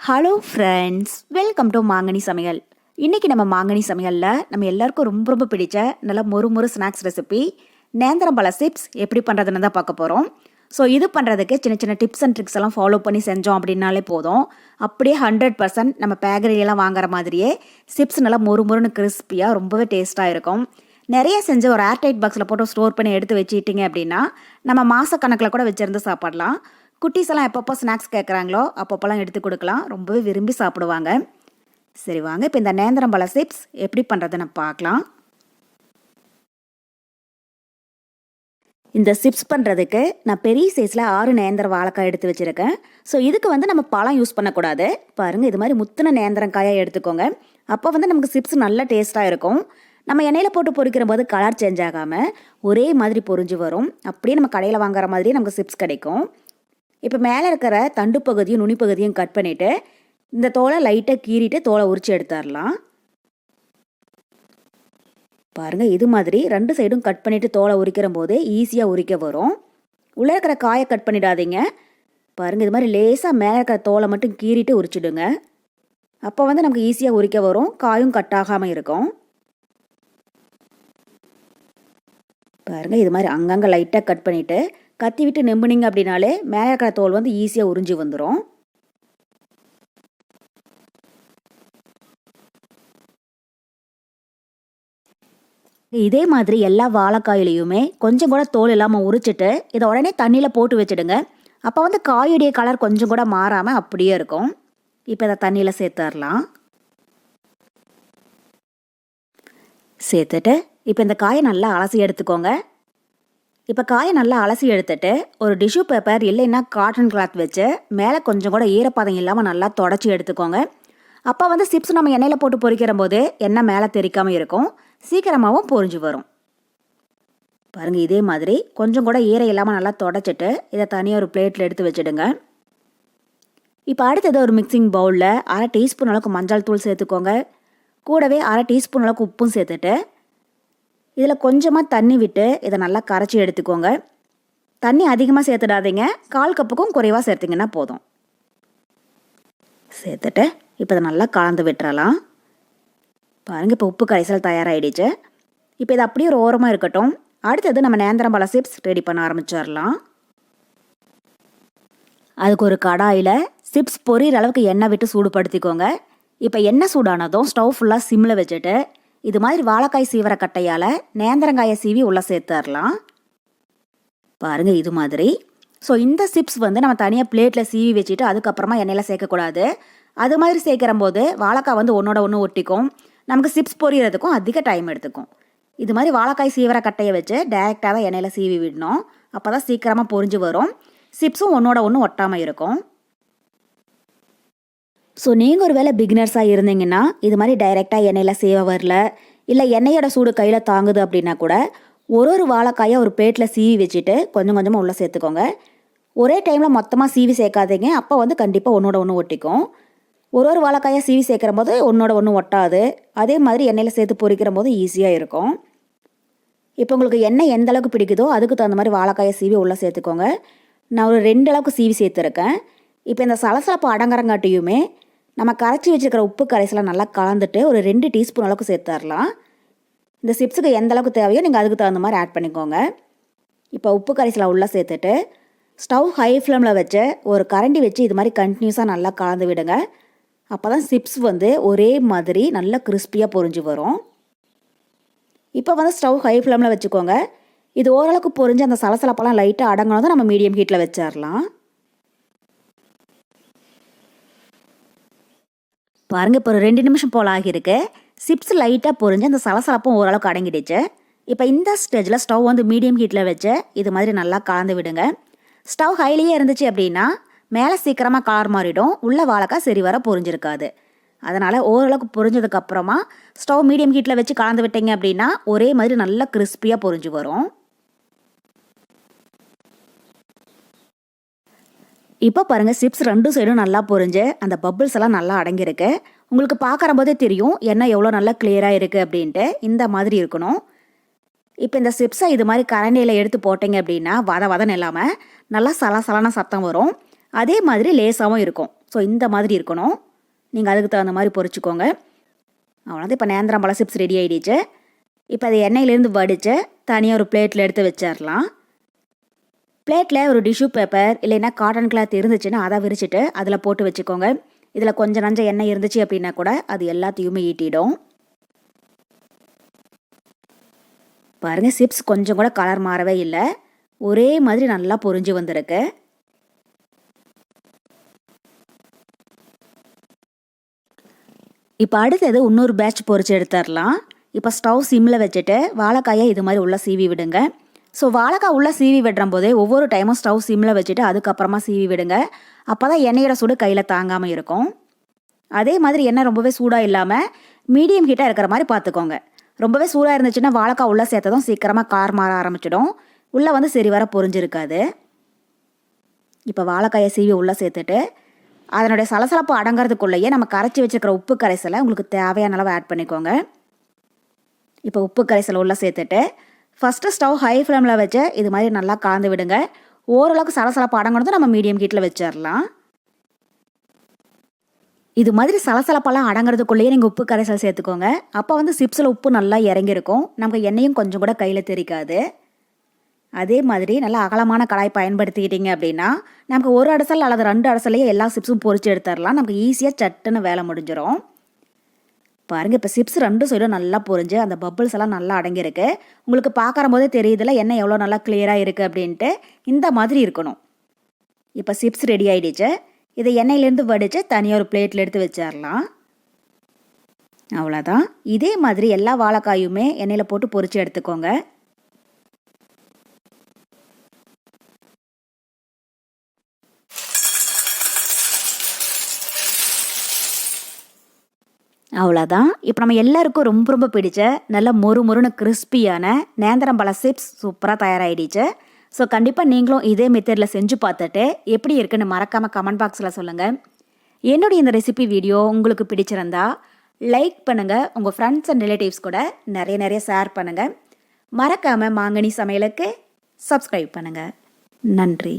Hello friends, welcome to மாங்கனி சமையல். இன்றைக்கி நம்ம மாங்கனி சமையலில் நம்ம எல்லாருக்கும் ரொம்ப ரொம்ப பிடிச்ச நல்ல மொறு ஸ்நாக்ஸ் ரெசிபி நேந்திரம்பழ சிப்ஸ் எப்படி பண்ணுறதுன்னு தான் பார்க்க போகிறோம். ஸோ இது பண்ணுறதுக்கு சின்ன சின்ன டிப்ஸ் அண்ட் ட்ரிக்ஸ் எல்லாம் ஃபாலோ பண்ணி செஞ்சோம் அப்படின்னாலே போதும். அப்படியே 100% நம்ம பேக்கரியிலாம் வாங்குற மாதிரியே சிப்ஸ் நல்லா மொறுன்னு கிறிஸ்பியாக ரொம்பவே டேஸ்ட்டாக இருக்கும். நிறைய செஞ்சு ஒரு ஏர்டைட் பாக்ஸில் போட்டு ஸ்டோர் பண்ணி எடுத்து வச்சுக்கிட்டிங்க அப்படின்னா நம்ம மாதக்கணக்கில் கூட வச்சுருந்து சாப்பிடலாம். குட்டீஸ் எல்லாம் எப்பப்போ ஸ்நாக்ஸ் கேட்குறாங்களோ அப்பப்போலாம் எடுத்து கொடுக்கலாம், ரொம்பவே விரும்பி சாப்பிடுவாங்க. சரி வாங்க, இப்போ இந்த நேந்திரம்பழ சிப்ஸ் எப்படி பண்ணுறதுன்னு பார்க்கலாம். இந்த சிப்ஸ் பண்ணுறதுக்கு நான் பெரிய சைஸில் 6 நேந்திர வாழைக்காய் எடுத்து வச்சுருக்கேன். ஸோ இதுக்கு நம்ம பழம் யூஸ் பண்ணக்கூடாது. பாருங்கள், இது மாதிரி முத்தின நேந்திரங்காயாக எடுத்துக்கோங்க. அப்போ நமக்கு சிப்ஸ் நல்ல டேஸ்ட்டாக இருக்கும். நம்ம எண்ணெயில் போட்டு பொரிக்கிற போது கலர் சேஞ்ச் ஆகாமல் ஒரே மாதிரி பொரிஞ்சு வரும். அப்படியே நம்ம கடையில் வாங்குற மாதிரியே நமக்கு சிப்ஸ் கிடைக்கும். இப்போ மேலே இருக்கிற தண்டு பகுதியும் நுனி பகுதியும் கட் பண்ணிவிட்டு இந்த தோலை லைட்டாக கீறிட்டு தோலை உரித்து எடுத்துடலாம். பாருங்கள், இது மாதிரி 2 சைடும் கட் பண்ணிவிட்டு தோலை உரிக்கிற போது ஈஸியாக உரிக்க வரும். உள்ளே இருக்கிற காயை கட் பண்ணிடாதீங்க. பாருங்கள், இது மாதிரி லேசாக மேலே இருக்கிற தோலை மட்டும் கீறிட்டு உரிச்சிடுங்க. அப்போ நமக்கு ஈஸியாக உரிக்க வரும், காயும் கட் ஆகாமல் இருக்கும். பாருங்கள், இது மாதிரி அங்கங்கே லைட்டாக கட் பண்ணிவிட்டு கத்தி விட்டு நெம்புனீங்க அப்படின்னாலே மேலே இருக்கிற தோல் ஈஸியாக உறிஞ்சி வந்துடும். இதே மாதிரி எல்லா வாழைக்காயிலையுமே கொஞ்சம் கூட தோல் இல்லாமல் உரிச்சிட்டு இதை உடனே தண்ணியில் போட்டு வச்சுடுங்க. அப்போ காயுடைய கலர் கொஞ்சம் கூட மாறாமல் அப்படியே இருக்கும். இப்போ இதை தண்ணியில் சேர்த்துடலாம். சேர்த்துட்டு இப்போ இந்த காயை நல்லா அலசி எடுத்துக்கோங்க. இப்போ காயை நல்லா அலசி எடுத்துட்டு ஒரு டிஷ்யூ பேப்பர் இல்லைன்னா காட்டன் கிளாத் வச்சு மேலே கொஞ்சம் கூட ஈரப்பதம் இல்லாமல் நல்லா தொடச்சி எடுத்துக்கோங்க. அப்போ சிப்ஸ் நம்ம எண்ணெயில் போட்டு பொரிக்கிற போது எண்ணெய் மேலே தெரிக்காமல் இருக்கும், சீக்கிரமாகவும் பொரிஞ்சு வரும். பாருங்கள், இதே மாதிரி கொஞ்சம் கூட ஈரம் இல்லாமல் நல்லா தொடச்சிட்டு இதை தனியாக ஒரு பிளேட்டில் எடுத்து வச்சுடுங்க. இப்போ அடுத்தது ஒரு மிக்சிங் பவுலில் 1/2 டீஸ்பூன் அளவுக்கு மஞ்சள் தூள் சேர்த்துக்கோங்க. கூடவே 1/2 டீஸ்பூன் அளவுக்கு உப்பும் சேர்த்துட்டு இதில் கொஞ்சமாக தண்ணி விட்டு இதை நல்லா கரைச்சி எடுத்துக்கோங்க. தண்ணி அதிகமாக சேர்த்துடாதீங்க, 1/4 கப்புக்கும் குறைவாக சேர்த்திங்கன்னா போதும். சேர்த்துட்டு இப்போ இதை நல்லா கலந்து விட்டுறலாம். பாருங்கள், இப்போ உப்பு கரைசல் தயாராகிடுச்சு. இப்போ இது அப்படியே ஒரு ஓரமாக இருக்கட்டும். அடுத்தது நம்ம நேந்திரம்பழ சிப்ஸ் ரெடி பண்ண ஆரம்பிச்சிடலாம். அதுக்கு ஒரு கடாயில் சிப்ஸ் பொரியிற அளவுக்கு எண்ணெய் விட்டு சூடுபடுத்திக்கோங்க. இப்போ எண்ணெய் சூடானதும் ஸ்டவ் ஃபுல்லாக சிம்மில் வச்சுட்டு இது மாதிரி வாழைக்காய் சீவர கட்டையால் நேந்திரங்காயை சீவி உள்ளே சேர்த்துடலாம். பாருங்கள், இது மாதிரி. ஸோ இந்த சிப்ஸ் நம்ம தனியாக பிளேட்டில் சீவி வச்சுட்டு அதுக்கப்புறமா எண்ணெயில் சேர்க்கக்கூடாது. அது மாதிரி சேர்க்கிற போது வாழைக்காய் ஒன்றோட ஒன்று ஒட்டிக்கும், நமக்கு சிப்ஸ் பொரியறதுக்கும் அதிக டைம் எடுத்துக்கும். இது மாதிரி வாழைக்காய் சீவர கட்டையை வச்சு டைரெக்டாக தான் எண்ணெயில் சீவி விடணும். அப்போ தான் சீக்கிரமாக பொரிஞ்சு வரும், சிப்ஸும் ஒன்றோட ஒன்று ஒட்டாமல் இருக்கும். ஸோ நீங்கள் ஒரு வேளை பிகினர்ஸாக இருந்தீங்கன்னா இது மாதிரி டைரெக்டாக எண்ணெயில் சேவ வரல, இல்லை எண்ணெயோட சூடு கையில் தாங்குது அப்படின்னா கூட ஒரு வாழைக்காயை ஒரு பிளேட்டில் சீவி வச்சுட்டு கொஞ்சம் கொஞ்சமாக உள்ளே சேர்த்துக்கோங்க. ஒரே டைமில் மொத்தமாக சீவி சேர்க்காதீங்க, அப்போ கண்டிப்பாக ஒன்றோட ஒன்று ஒட்டிக்கும். ஒரு வாழைக்காயை சீவி சேர்க்குற போது ஒன்றோட ஒன்று ஒட்டாது. அதே மாதிரி எண்ணெயில் சேர்த்து பொரிக்கிற போது ஈஸியாக இருக்கும். இப்போ உங்களுக்கு எண்ணெய் எந்த அளவுக்கு பிடிக்குதோ அதுக்கு தகுந்த மாதிரி வாழைக்காயை சீவி உள்ளே சேர்த்துக்கோங்க. நான் ஒரு 2 அளவுக்கு சீவி சேர்த்துருக்கேன். இப்போ இந்த சலசலப்பு அடங்குறங்காட்டியுமே நம்ம கரைச்சி வச்சுருக்கிற உப்பு கரைசலை நல்லா கலந்துட்டு ஒரு 2 டீஸ்பூன் அளவுக்கு சேர்த்துடலாம். இந்த சிப்ஸுக்கு எந்த அளவுக்கு தேவையோ நீங்கள் அதுக்கு தகுந்த மாதிரி ஆட் பண்ணிக்கோங்க. இப்போ உப்பு கரைசலை உள்ளே சேர்த்துட்டு ஸ்டவ் ஹை ஃப்ளேமில் வச்சு ஒரு கரண்டி வச்சு இது மாதிரி கண்டினியூஸாக நல்லா கலந்து விடுங்க. அப்போ தான் சிப்ஸ் ஒரே மாதிரி நல்லா கிறிஸ்பியாக பொரிஞ்சு வரும். இப்போ ஸ்டவ் ஹை ஃப்ளேமில் வச்சுக்கோங்க. இது ஓரளவுக்கு பொரிஞ்சு அந்த சலசலப்பெல்லாம் லைட்டாக அடங்கினதும் நம்ம மீடியம் ஹீட்டில் வச்சிடலாம். பாருங்கள், இப்போ ஒரு 2 நிமிஷம் போல் ஆகியிருக்கு. சிப்ஸ் லைட்டாக பொரிஞ்சு அந்த சலசலப்பும் ஓரளவுக்கு அடங்கிடுச்சு. இப்போ இந்த ஸ்டேஜில் ஸ்டவ் மீடியம் ஹீட்டில் வச்சு இது மாதிரி நல்லா கலந்து விடுங்க. ஸ்டவ் ஹைலியே இருந்துச்சு அப்படின்னா மேலே சீக்கிரமாக கலர் மாறிடும், உள்ள வாழைக்காய் சரி வர பொரிஞ்சிருக்காது. அதனால் ஓரளவுக்கு பொரிஞ்சதுக்கப்புறமா ஸ்டவ் மீடியம் ஹீட்டில் வச்சு கலந்து விட்டீங்க அப்படின்னா ஒரே மாதிரி நல்லா கிறிஸ்பியாக பொரிஞ்சு வரும். இப்போ பாருங்கள், சிப்ஸ் 2 சைடும் நல்லா பொரிஞ்சு அந்த பபிள்ஸ் எல்லாம் நல்லா அடங்கியிருக்கு. உங்களுக்கு பார்க்குற போதே தெரியும் எண்ணெய் எவ்வளோ நல்லா கிளியராக இருக்குது அப்படின்ட்டு. இந்த மாதிரி இருக்கணும். இப்போ இந்த சிப்ஸை இது மாதிரி கரண்டியில் எடுத்து போட்டிங்க அப்படின்னா வதன்னு இல்லாமல் நல்லா சலசலன சத்தம் வரும். அதே மாதிரி லேசாகவும் இருக்கும். ஸோ இந்த மாதிரி இருக்கணும். நீங்கள் அதுக்கு தகுந்த மாதிரி பொரிச்சுக்கோங்க. அவ்வளோதான். இப்போ நேந்திரம்பழம் சிப்ஸ் ரெடி ஆகிடுச்சு. இப்போ அதை எண்ணெயிலேருந்து வடித்து தனியாக ஒரு பிளேட்டில் எடுத்து வச்சிடலாம். பிளேட்டில் ஒரு டிஷ்யூ பேப்பர் இல்லைன்னா காட்டன் கிளாத் இருந்துச்சுன்னா அதை விரிச்சிட்டு அதில் போட்டு வச்சுக்கோங்க. இதில் கொஞ்சம் நஞ்ச எண்ணெய் இருந்துச்சு அப்படின்னா கூட அது எல்லாத்தையுமே ஈட்டிடும். பாருங்கள், சிப்ஸ் கொஞ்சம் கூட கலர் மாறவே இல்லை, ஒரே மாதிரி நல்லா பொரிஞ்சு வந்திருக்கு. இப்போ அடுத்தது இன்னொரு பேட்ச் பொரிச்சு எடுத்துடலாம். இப்போ ஸ்டவ் சிம்மில் வச்சுட்டு வாழைக்காயை இது மாதிரி உள்ள சீவி விடுங்க. ஸோ வாழைக்காய் உள்ள சீவி விடுற போதே ஒவ்வொரு டைமும் ஸ்டவ் சிம்மில் வச்சுட்டு அதுக்கப்புறமா சீவி விடுங்க. அப்போ தான் எண்ணெயோட சூடு கையில் தாங்காமல் இருக்கும். அதே மாதிரி எண்ணெய் ரொம்பவே சூடாக இல்லாமல் மீடியம் ஹீட்டாக இருக்கிற மாதிரி பார்த்துக்கோங்க. ரொம்பவே சூடாக இருந்துச்சுன்னா வாழைக்காய் உள்ளே சேர்த்ததும் சீக்கிரமாக கலர் மாற ஆரம்பிச்சிடும், உள்ளே வந்து சரி வர பொரிஞ்சிருக்காது. இப்போ வாழைக்காயை சீவி உள்ளே சேர்த்துட்டு அதனுடைய சலசலப்பு அடங்கிறதுக்குள்ளேயே நம்ம கரைச்சி வச்சுருக்கிற உப்பு கரைசலை உங்களுக்கு தேவையான அளவு ஆட் பண்ணிக்கோங்க. இப்போ உப்பு கரைசலை உள்ளே சேர்த்துட்டு ஃபஸ்ட்டு ஸ்டவ் ஹை ஃப்ளேமில் வச்சு இது மாதிரி நல்லா கலந்து விடுங்க. ஓரளவுக்கு சலசலப்பு அடங்கினதும் நம்ம மீடியம் ஹீட்டில் வச்சிடலாம். இது மாதிரி சலசலப்பெல்லாம் அடங்கிறதுக்குள்ளேயே நீங்கள் உப்பு கரைசல் சேர்த்துக்கோங்க. அப்போ வந்து சிப்ஸில் உப்பு நல்லா இறங்கியிருக்கும், நமக்கு எண்ணெயும் கொஞ்சம் கூட கையில் தெரிக்காது. அதே மாதிரி நல்லா அகலமான கடாய் பயன்படுத்திக்கிட்டீங்க அப்படின்னா நமக்கு ஒரு அடசல் அல்லது 2 அடசல்லையே எல்லா சிப்ஸும் பொரிச்சு எடுத்துடலாம். நமக்கு ஈஸியாக சட்டுன்னு வேலை முடிஞ்சிடும். பாருங்கள், இப்போ சிப்ஸ் 2 சைடும் நல்லா பொரிஞ்சு அந்த பபிள்ஸ் எல்லாம் நல்லா அடங்கியிருக்கு. உங்களுக்கு பார்க்குற போதே தெரியுதுல எண்ணெய் எவ்வளோ நல்லா கிளியராக இருக்குது அப்படின்ட்டு. இந்த மாதிரி இருக்கணும். இப்போ சிப்ஸ் ரெடி ஆகிடுச்சு. இதை எண்ணெயிலேருந்து வடித்து தனியாக ஒரு பிளேட்டில் எடுத்து வச்சிடலாம். அவ்வளோதான். இதே மாதிரி எல்லா வாழைக்காயுமே எண்ணெயில் போட்டு பொரித்து எடுத்துக்கோங்க. அவ்வளோதான். இப்போ நம்ம எல்லாருக்கும் ரொம்ப ரொம்ப பிடிச்ச நல்ல மொறுன்னு கிறிஸ்பியான நேந்திரம்பழ சிப்ஸ் சூப்பராக தயாராகிடுச்சு. ஸோ கண்டிப்பாக நீங்களும் இதே மெத்தடில் செஞ்சு பார்த்துட்டு எப்படி இருக்குன்னு மறக்காமல் கமெண்ட் பாக்ஸில் சொல்லுங்கள். என்னுடைய இந்த ரெசிபி வீடியோ உங்களுக்கு பிடிச்சிருந்தா லைக் பண்ணுங்கள், உங்கள் ஃப்ரெண்ட்ஸ் அண்ட் ரிலேட்டிவ்ஸ் கூட நிறைய ஷேர் பண்ணுங்கள். மறக்காமல் மாங்கனி சமையலுக்கு சப்ஸ்கிரைப் பண்ணுங்கள். நன்றி.